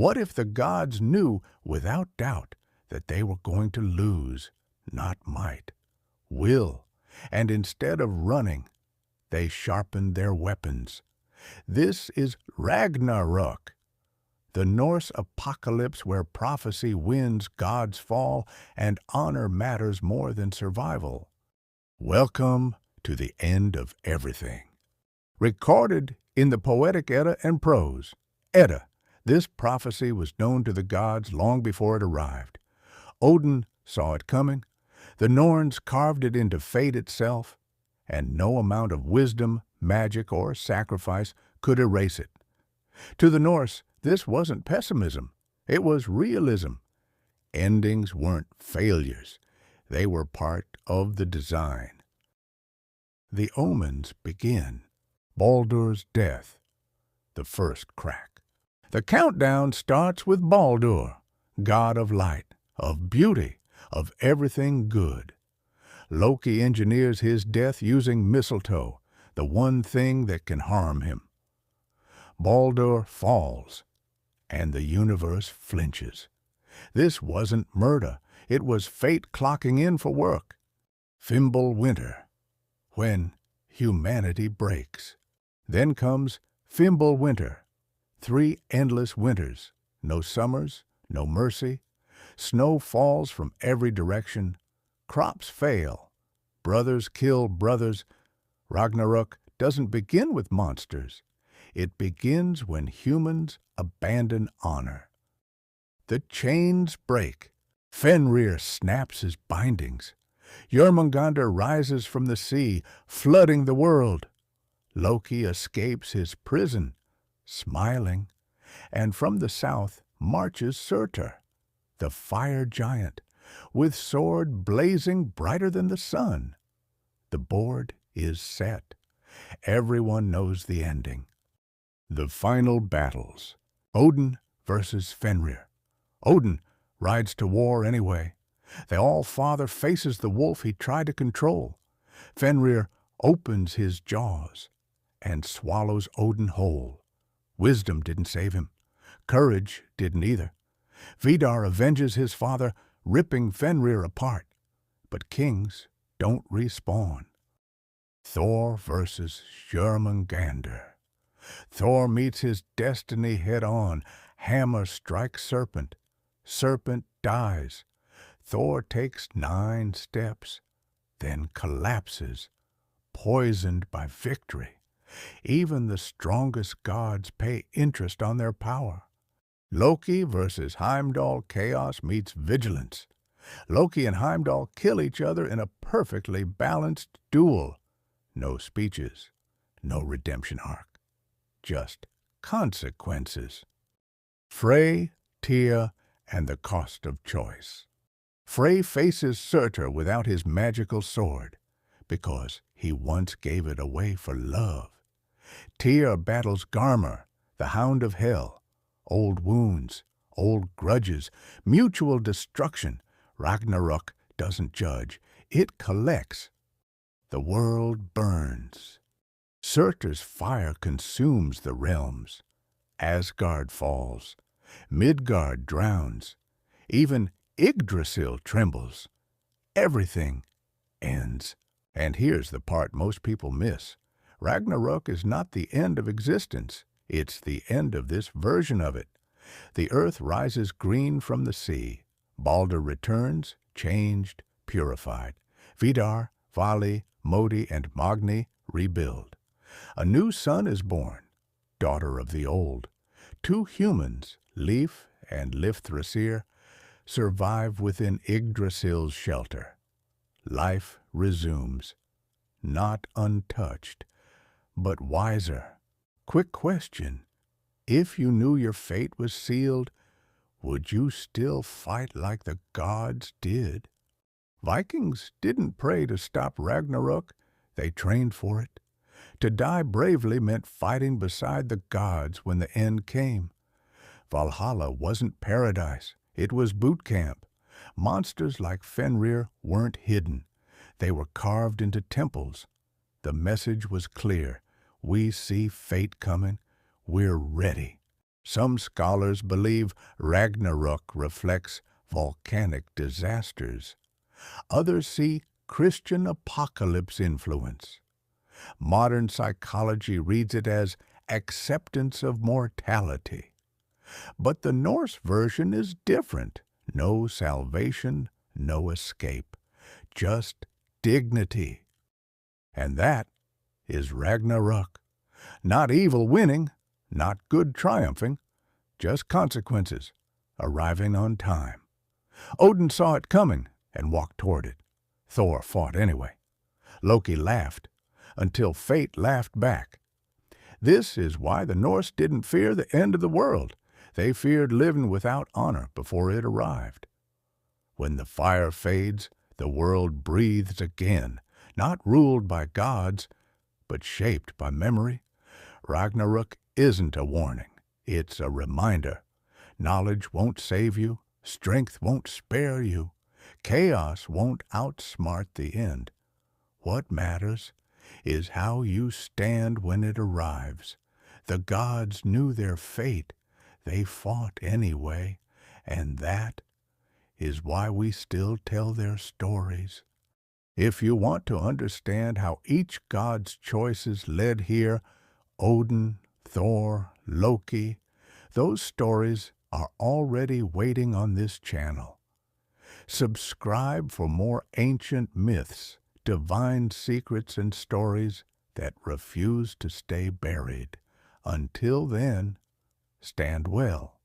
What if the gods knew without doubt that they were going to lose, not might, will, and instead of running, they sharpened their weapons? This is Ragnarök, the Norse apocalypse where prophecy wins, gods fall, and honor matters more than survival. Welcome to the end of everything. Recorded in the Poetic Edda and Prose. Edda, this prophecy was known to the gods long before it arrived. Odin saw it coming, the Norns carved it into fate itself, and no amount of wisdom, magic, or sacrifice could erase it. To the Norse, this wasn't pessimism, it was realism. Endings weren't failures, they were part of the design. The omens begin. Baldur's death, the first crack. The countdown starts with Baldur, god of light, of beauty, of everything good. Loki engineers his death using mistletoe, the one thing that can harm him. Baldur falls, and the universe flinches. This wasn't murder, it was fate clocking in for work. Fimbulwinter, when humanity breaks. Then comes Fimbulwinter, 3 endless winters, no summers, no mercy. Snow falls from every direction, crops fail, brothers kill brothers. Ragnarök doesn't begin with monsters. It begins when humans abandon honor. The chains break. Fenrir snaps his bindings. Jörmungandr rises from the sea, flooding the world. Loki escapes his prison, smiling, and from the south marches Surtur, the fire giant, with sword blazing brighter than the sun. The board is set. Everyone knows the ending. The final battles. Odin versus Fenrir. Odin rides to war anyway. The All-Father faces the wolf he tried to control. Fenrir opens his jaws and swallows Odin whole. Wisdom didn't save him. Courage didn't either. Vidar avenges his father, ripping Fenrir apart. But kings don't respawn. Thor versus Jörmungandr. Thor meets his destiny head-on. Hammer strikes serpent. Serpent dies. Thor takes 9 steps, then collapses, poisoned by victory. Even the strongest gods pay interest on their power. Loki versus Heimdall chaos meets vigilance. Loki and Heimdall kill each other in a perfectly balanced duel. No speeches, no redemption arc, just consequences. Frey, Tyr, and the cost of choice. Frey faces Surtur without his magical sword, because he once gave it away for love. Tyr battles Garmr, the Hound of Hell. Old wounds, old grudges, mutual destruction. Ragnarök doesn't judge, it collects. The world burns. Surtur's fire consumes the realms. Asgard falls. Midgard drowns. Even Yggdrasil trembles. Everything ends. And here's the part most people miss. Ragnarök is not the end of existence. It's the end of this version of it. The earth rises green from the sea. Baldur returns, changed, purified. Vidar, Vali, Modi, and Magni rebuild. A new son is born, daughter of the old. 2 humans, Leif and Lifthrasir, survive within Yggdrasil's shelter. Life resumes, not untouched, but wiser. Quick question. If you knew your fate was sealed, would you still fight like the gods did? Vikings didn't pray to stop Ragnarök, they trained for it. To die bravely meant fighting beside the gods when the end came. Valhalla wasn't paradise, it was boot camp. Monsters like Fenrir weren't hidden. They were carved into temples. The message was clear. We see fate coming. We're ready. Some scholars believe Ragnarök reflects volcanic disasters. Others see Christian apocalypse influence. Modern psychology reads it as acceptance of mortality. But the Norse version is different. No salvation, no escape, just dignity. And that is Ragnarök. Not evil winning, not good triumphing, just consequences arriving on time. Odin saw it coming and walked toward it. Thor fought anyway. Loki laughed until fate laughed back. This is why the Norse didn't fear the end of the world. They feared living without honor before it arrived. When the fire fades, the world breathes again, not ruled by gods, but shaped by memory. Ragnarök isn't a warning, it's a reminder. Knowledge won't save you, strength won't spare you, chaos won't outsmart the end. What matters is how you stand when it arrives. The gods knew their fate. They fought anyway, and that is why we still tell their stories. If you want to understand how each god's choices led here, Odin, Thor, Loki, those stories are already waiting on this channel. Subscribe for more ancient myths, divine secrets, and stories that refuse to stay buried. Until then, stand well.